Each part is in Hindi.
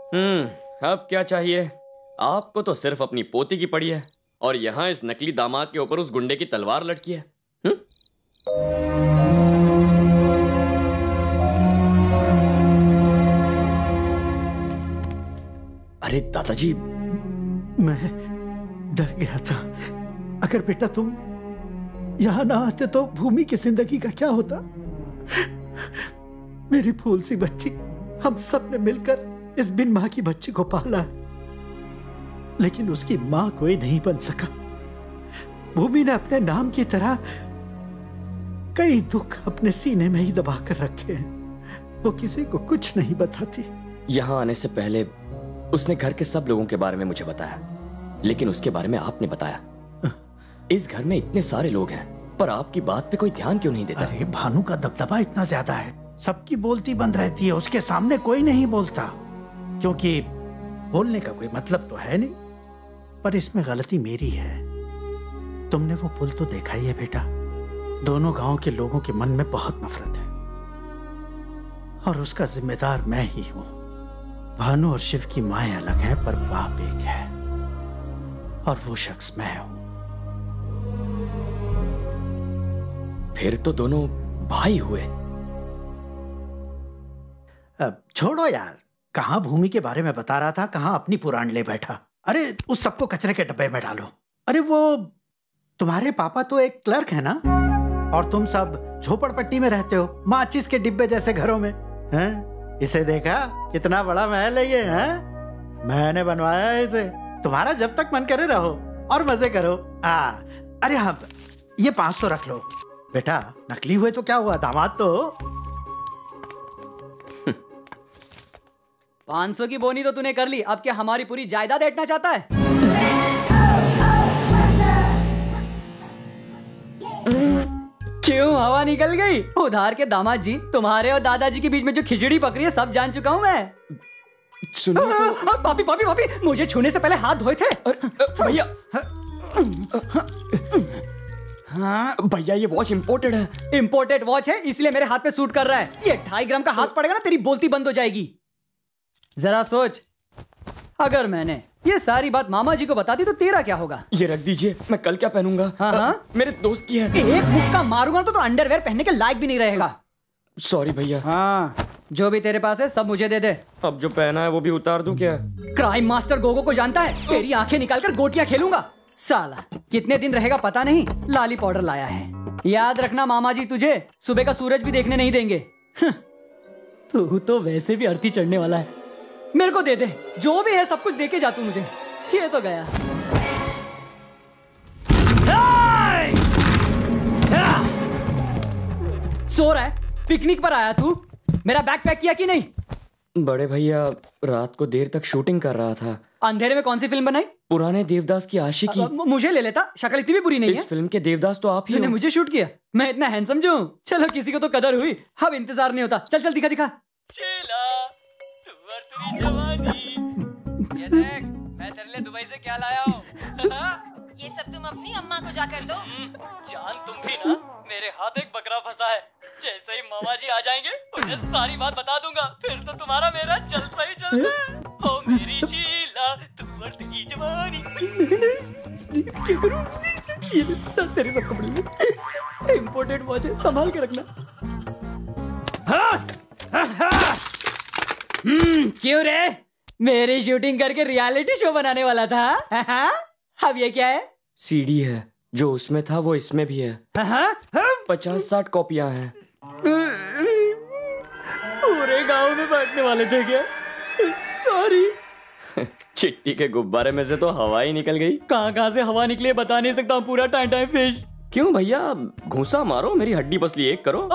अब क्या चाहिए? आपको तो सिर्फ अपनी पोती की पड़ी है और यहाँ इस नकली दामाद के ऊपर उस गुंडे की तलवार लटकी है। अरे दादाजी, मैं डर गया था। अगर बेटा तुम यहां ना आते तो भूमि की जिंदगी का क्या होता। मेरी फूल सी बच्ची, हम सब ने मिलकर इस बिन मां की बच्ची को पाला है, लेकिन उसकी मां कोई नहीं बन सका। भूमि ने अपने नाम की तरह कई दुख अपने सीने में ही दबा कर रखे हैं। वो किसी को कुछ नहीं बताती। यहाँ आने से पहले उसने घर के सब लोगों के बारे में मुझे बताया, लेकिन उसके बारे में आपने बताया। इस घर में इतने सारे लोग हैं, पर आपकी बात पे कोई ध्यान क्यों नहीं देता? अरे भानु का दबदबा इतना ज्यादा है, सबकी बोलती बंद रहती है, उसके सामने कोई नहीं बोलता, क्योंकि बोलने का कोई मतलब तो है नहीं। पर इसमें गलती मेरी है। तुमने वो पुल तो देखा ही है बेटा। दोनों गांव के लोगों के मन में बहुत नफरत है और उसका जिम्मेदार मैं ही हूं। भानु और शिव की माएं अलग हैं, पर बाप एक है और वो शख्स मैं हूं। फिर तो दोनों भाई हुए। अब छोड़ो यार, कहां भूमि के बारे में बता रहा था, कहां अपनी पुराण ले बैठा। अरे उस सबको कचरे के डब्बे में डालो। अरे वो तुम्हारे पापा तो एक क्लर्क है ना, और तुम सब झोपड़पट्टी में रहते हो, माचिस के डिब्बे जैसे घरों में हैं? इसे देखा, कितना बड़ा महल है ये, हैं? मैंने बनवाया है इसे। तुम्हारा जब तक मन करे रहो और मजे करो। अरे हाँ, ये 500 रख लो बेटा। नकली हुए तो क्या हुआ, दामाद तो 500 की बोनी तो तूने कर ली, अब क्या हमारी पूरी जायदाद ऐंठना चाहता है? क्यों हवा निकल गई? उधार के दामाद जी, तुम्हारे और दादाजी के बीच में जो खिचड़ी पक रही है सब जान चुका हूं मैं। सुनो तो। पापी पापी पापी, मुझे छूने से पहले हाथ धोए थे। भैया हाँ भैया, ये वॉच इम्पोर्टेड है। इम्पोर्टेड वॉच है इसलिए मेरे हाथ पे सूट कर रहा है। ये 2.5 ग्राम का हाथ पड़ेगा ना, तेरी बोलती बंद हो जाएगी। जरा सोच, अगर मैंने ये सारी बात मामा जी को बता दी तो तेरा क्या होगा? ये रख दीजिए, मैं कल क्या पहनूंगा? हाँ? मेरे दोस्त की है। एक मुक्का मारूंगा तो अंडरवेयर पहनने के लायक भी नहीं रहेगा। सॉरी भैया। हाँ, जो भी तेरे पास है सब मुझे दे दे। अब जो पहना है वो भी उतार दूं क्या? क्राइम मास्टर गोगो को जानता है? तेरी आंखें निकालकर गोटियां खेलूंगा। साला कितने दिन रहेगा पता नहीं, लाली पाउडर लाया है। याद रखना मामा जी तुझे सुबह का सूरज भी देखने नहीं देंगे। तू तो वैसे भी अर्थी चढ़ने वाला है। मेरे को दे दे, जो भी है सब कुछ दे के जा तू मुझे। ये तो गया। सो रहा है? पिकनिक पर आया तू? मेरा बैग पैक किया कि नहीं? बड़े भैया रात को देर तक शूटिंग कर रहा था। अंधेरे में कौन सी फिल्म बनाई? पुराने देवदास की आशिकी। मुझे ले लेता, शक्ल इतनी भी बुरी नहीं है। इस फिल्म के देवदास तो आप ही हो। मुझे शूट किया? मैं इतना हैंडसम जो हूँ? चलो किसी को तो कदर हुई। अब इंतजार नहीं होता, चल चल दिखा दिखा। ये देख, मैं तेरे लिए दुबई से क्या लाया हूँ। ये सब तुम अपनी अम्मा को जाकर दो। जान तुम भी ना, मेरे हाथ एक बकरा फंसा है। जैसे ही मामा जी आ जाएंगे उन्हें सारी बात बता दूंगा, फिर तो तुम्हारा मेरा चलता ही चलता है। ओ मेरी शीला, तू और तेरी जवानी। क्या करूं? ये तेरे सब कपड़े इम्पोर्टेड वॉच है, संभाल के रखना। क्यों रे? मेरी शूटिंग करके रियलिटी शो बनाने वाला था? अब ये क्या है? सीडी है, जो उसमें था वो इसमें भी है। 50-60 कॉपियां हैं। पूरे गांव में बांटने वाले थे क्या? सॉरी। चिट्टी के गुब्बारे में से तो हवा ही निकल गई। कहां से हवा निकली बता नहीं सकता हूँ। पूरा टाइम फिश। क्यों भैया, घूंसा मारो, मेरी हड्डी पसली एक करो।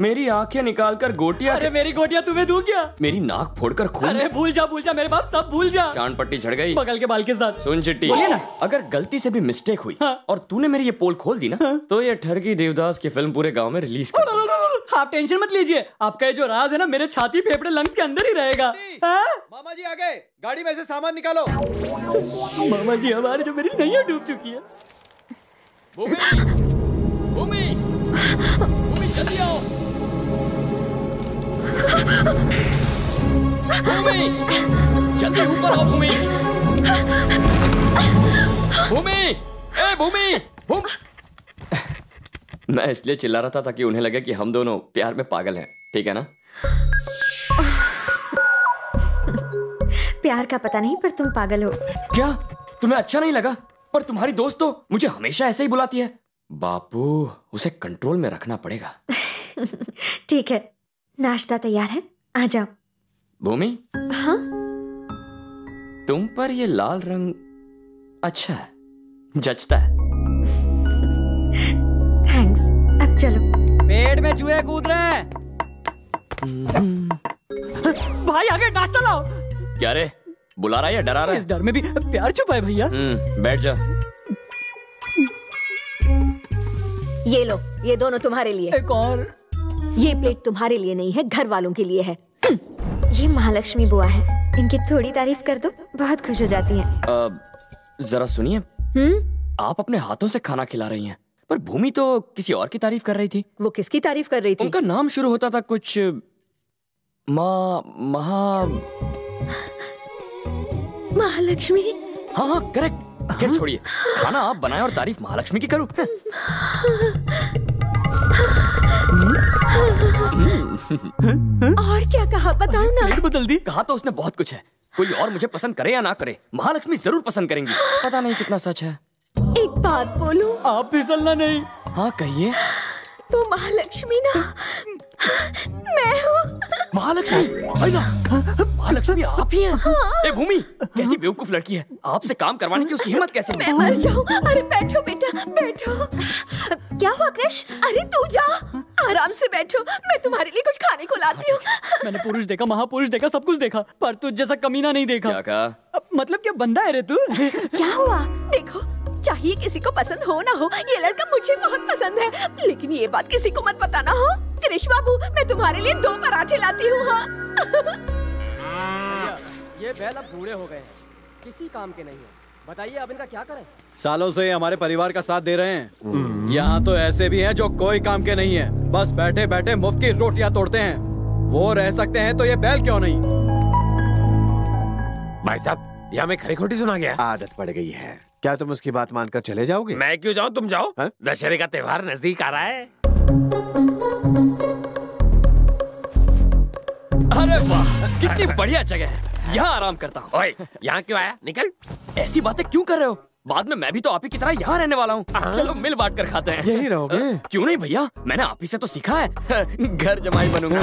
मेरी आंखें निकालकर गोटियां। अरे मेरी गोटियां तुम्हें दूं क्या? मेरी नाक फोड़कर खून। अरे भूल जा मेरे बाप, सब भूल जा। चांद पट्टी झड़ गई बगल के बाल के साथ। सुन चिट्टी, अगर गलती से भी मिस्टेक हुई और तूने मेरी ये पोल खोल दी ना, तो ये ठरकी देवदास की फिल्म पूरे गांव में रिलीज कर। आप टेंशन मत लीजिए, आपका जो राज है ना मेरे छाती फेफड़े लंग्स के अंदर ही रहेगा। मामा जी आ गए, गाड़ी में से सामान निकालो। मामा जी हमारे जो मेरी नैया डूब चुकी है। भूमि जल्दी आओ। भूमि, जल्दी ऊपर आओ भूमि। भूमि, ए भूमि, मैं इसलिए चिल्ला रहा था ताकि उन्हें लगे कि हम दोनों प्यार में पागल हैं, ठीक है ना? प्यार का पता नहीं पर तुम पागल हो। क्या तुम्हें अच्छा नहीं लगा? पर तुम्हारी दोस्त तो मुझे हमेशा ऐसे ही बुलाती है। बापू, उसे कंट्रोल में रखना पड़ेगा। ठीक है, नाश्ता तैयार है, आ जाओ। भूमि, हाँ? तुम पर ये लाल रंग अच्छा है, जचता है। थैंक्स, अब चलो। पेट में चूहे कूद रहे हैं। भाई आगे नाश्ता लाओ। क्या रे, बुला रहा है या डरा रहा है? इस डर में भी प्यार छुपा है भैया। बैठ जा। ये लो, ये दोनों तुम्हारे लिए। एक और। ये प्लेट तुम्हारे लिए नहीं है, घर वालों के लिए है। ये महालक्ष्मी बुआ है, इनकी थोड़ी तारीफ कर दो, बहुत खुश हो जाती हैं। जरा सुनिए, आप अपने हाथों से खाना खिला रही हैं, पर भूमि तो किसी और की तारीफ कर रही थी। वो किसकी तारीफ कर रही थी? उनका नाम शुरू होता था कुछ महालक्ष्मी। हाँ, करेक्ट। खैर छोड़िए, खाना आप बनाए और तारीफ महालक्ष्मी की करूं। और क्या कहा, बताओ ना। बदल दी। कहा तो उसने बहुत कुछ है। कोई और मुझे पसंद करे या ना करे, महालक्ष्मी जरूर पसंद करेंगी। पता नहीं कितना सच है। एक बात बोलूं? आप फिसलना नहीं। हाँ कहिए। वो महालक्ष्मी ना मैं हूँ। महालक्ष्मी? महालक्ष्मी आप ही हैं? ए भूमि, कैसी बेवकूफ लड़की है, आपसे काम करवाने की उसकी हिम्मत कैसे? मैं मर जाऊँ। अरे बैठो बेटा, बैठो। क्या हुआ कृष? अरे तू जा, आराम से बैठो, मैं तुम्हारे लिए कुछ खाने को लाती हूँ। मैंने पुरुष देखा, महापुरुष देखा, सब कुछ देखा, पर तुझ जैसा कमीना नहीं देखा। क्या कहा? मतलब क्या बंदा है रे तू? क्या हुआ? देखो, चाहिए किसी को पसंद हो ना हो, ये लड़का मुझे बहुत पसंद है, लेकिन ये बात किसी को मत बताना। हो कृष बाबू, मैं तुम्हारे लिए 2 पराठे लाती हूँ। हाँ? ये बैल अब बूढ़े हो गए हैं, किसी काम के नहीं है। बताइए अब इनका क्या करें? सालों से हमारे परिवार का साथ दे रहे हैं। यहाँ तो ऐसे भी हैं जो कोई काम के नहीं है, बस बैठे बैठे मुफ्त की रोटियां तोड़ते हैं। वो रह सकते हैं तो ये बैल क्यों नहीं? भाई साहब, यहाँ में खरी खोटी सुना गया। आदत पड़ गई है। क्या तुम उसकी बात मानकर चले जाओगे? मैं क्यों जाऊँ, तुम जाओ। दशहरे का त्योहार नजदीक आ रहा है। अरे वाह, कितनी बढ़िया जगह है, यहाँ आराम करता हूँ। ओए, यहाँ क्यों आया? निकल। ऐसी बातें क्यों कर रहे हो? बाद में मैं भी तो आप ही की तरह यहाँ रहने वाला हूँ। चलो मिल बांट कर खाते हैं। यही रहोगे? क्यों नहीं भैया, मैंने आप ही से तो सीखा है। घर जमाई बनूंगा।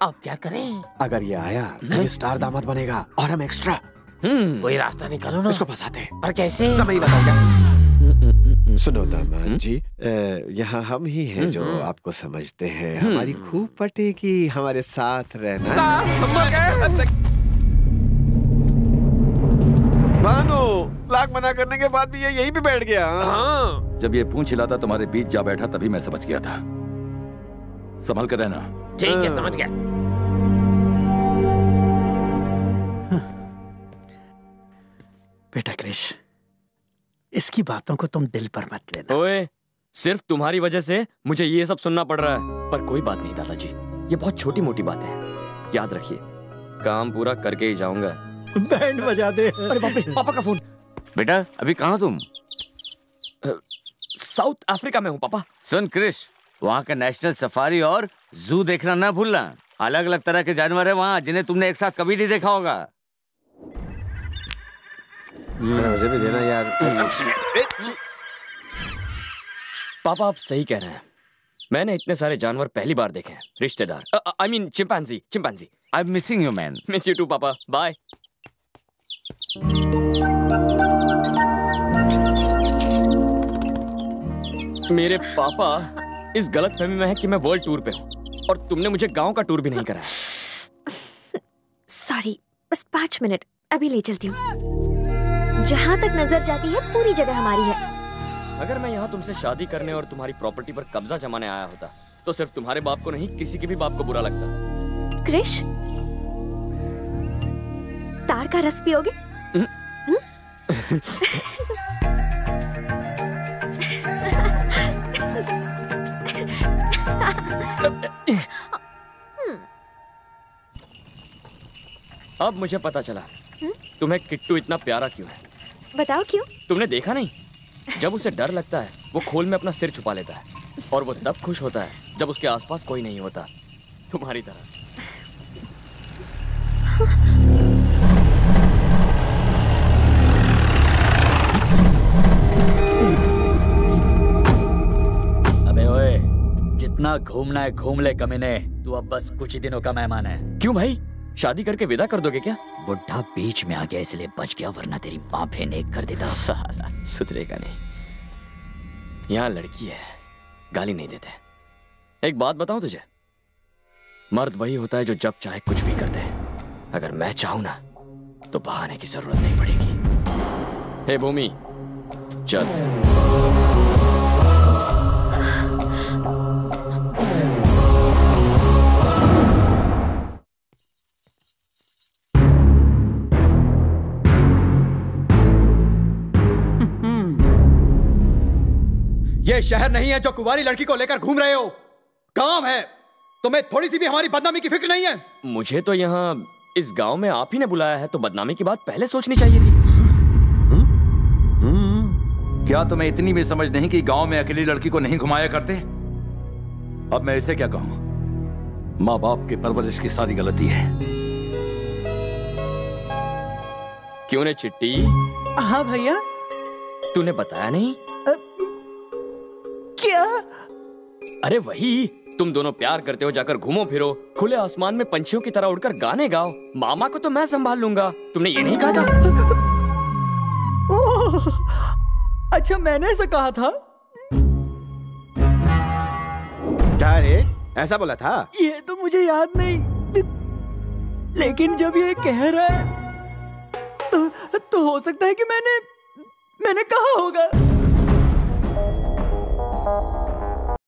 अब क्या करें? अगर ये आया तो ये स्टार दामाद बनेगा और हम एक्स्ट्रा। कोई रास्ता निकालो ना। इसको फंसाते हैं। पर कैसे? समय ही बताओगे। सुनो दामाद जी, यहाँ हम ही हैं जो आपको समझते हैं। हमारी खूब पटेगी हमारे साथ रहना। भानु, लाख मना करने के बाद भी ये यहीं पे बैठ गया। हाँ। जब ये पूंछ हिलाता तुम्हारे बीच जा बैठा तभी मैं समझ गया था। संभल कर रहना। ठीक है, समझ गया। बेटा कृष, इसकी बातों को तुम दिल पर मत लेना। ओए, सिर्फ तुम्हारी वजह से मुझे ये सब सुनना पड़ रहा है। पर कोई बात नहीं दादाजी, ये बहुत छोटी मोटी बातें हैं। याद रखिए, काम पूरा करके ही जाऊंगा। बैंड बजा दे। अरे बाप रे, पापा का फोन। बेटा अभी कहाँ तुम? साउथ अफ्रीका में हूँ पापा। सुन कृष, वहाँ का नेशनल सफारी और जू देखना ना भूलना। अलग अलग तरह के जानवर है वहाँ जिन्हें तुमने एक साथ कभी नहीं देखा होगा। मुझे भी देना यार। पापा आप सही कह रहे हैं, मैंने इतने सारे जानवर पहली बार देखे हैं। रिश्तेदार, I mean chimpanzee. I am missing you man. Miss you too पापा, बाय। मेरे पापा इस गलतफहमी में है कि मैं वर्ल्ड टूर पे हूँ और तुमने मुझे गांव का टूर भी नहीं कराया। सॉरी, बस 5 मिनट, अभी ले चलती हूँ। जहाँ तक नजर जाती है पूरी जगह हमारी है। अगर मैं यहाँ तुमसे शादी करने और तुम्हारी प्रॉपर्टी पर कब्जा जमाने आया होता तो सिर्फ तुम्हारे बाप को नहीं, किसी के भी बाप को बुरा लगता। कृष, तार का रस पियोगे? अब मुझे पता चला तुम्हें किट्टू इतना प्यारा क्यों है। बताओ क्यों? तुमने देखा नहीं, जब उसे डर लगता है वो खोल में अपना सिर छुपा लेता है, और वो तब खुश होता है जब उसके आसपास कोई नहीं होता, तुम्हारी तरह। अबे ओए, जितना घूमना है घूम ले कमीने, तू अब बस कुछ ही दिनों का मेहमान है। क्यों भाई, शादी करके विदा कर दोगे क्या? बुढ़ा बीच में आ गया इसलिए बच गया, वरना तेरी माँ फेंक कर देता। साला सुधरेगा नहीं। यहाँ लड़की है, गाली नहीं देते। एक बात बताऊं तुझे, मर्द वही होता है जो जब चाहे कुछ भी कर दे। अगर मैं चाहूं ना तो बहाने की जरूरत नहीं पड़ेगी। हे भूमि, चल। ये शहर नहीं है जो कुंवारी लड़की को लेकर घूम रहे हो, काम है। तुम्हें थोड़ी सी भी हमारी बदनामी की फिक्र नहीं है? मुझे तो यहाँ इस गांव में आप ही ने बुलाया है, तो बदनामी की बात पहले सोचनी चाहिए थी। क्या तुम्हें इतनी भी समझ नहीं कि गांव में अकेली लड़की को नहीं घुमाया करते? अब मैं इसे क्या कहूं? माँ बाप की परवरिश की सारी गलती है। क्यों रे चिट्टी? हाँ भैया। तूने बताया नहीं? क्या? अरे वही, तुम दोनों प्यार करते हो, जाकर घूमो फिरो, खुले आसमान में पंछियों की तरह उड़कर गाने गाओ। मामा को तो मैं संभाल लूंगा। तुमने ये नहीं कहा था? ओह, अच्छा मैंने ऐसा कहा था? क्या रे, ऐसा बोला था? ये तो मुझे याद नहीं, लेकिन जब ये कह रहा है तो हो सकता है कि मैंने कहा होगा।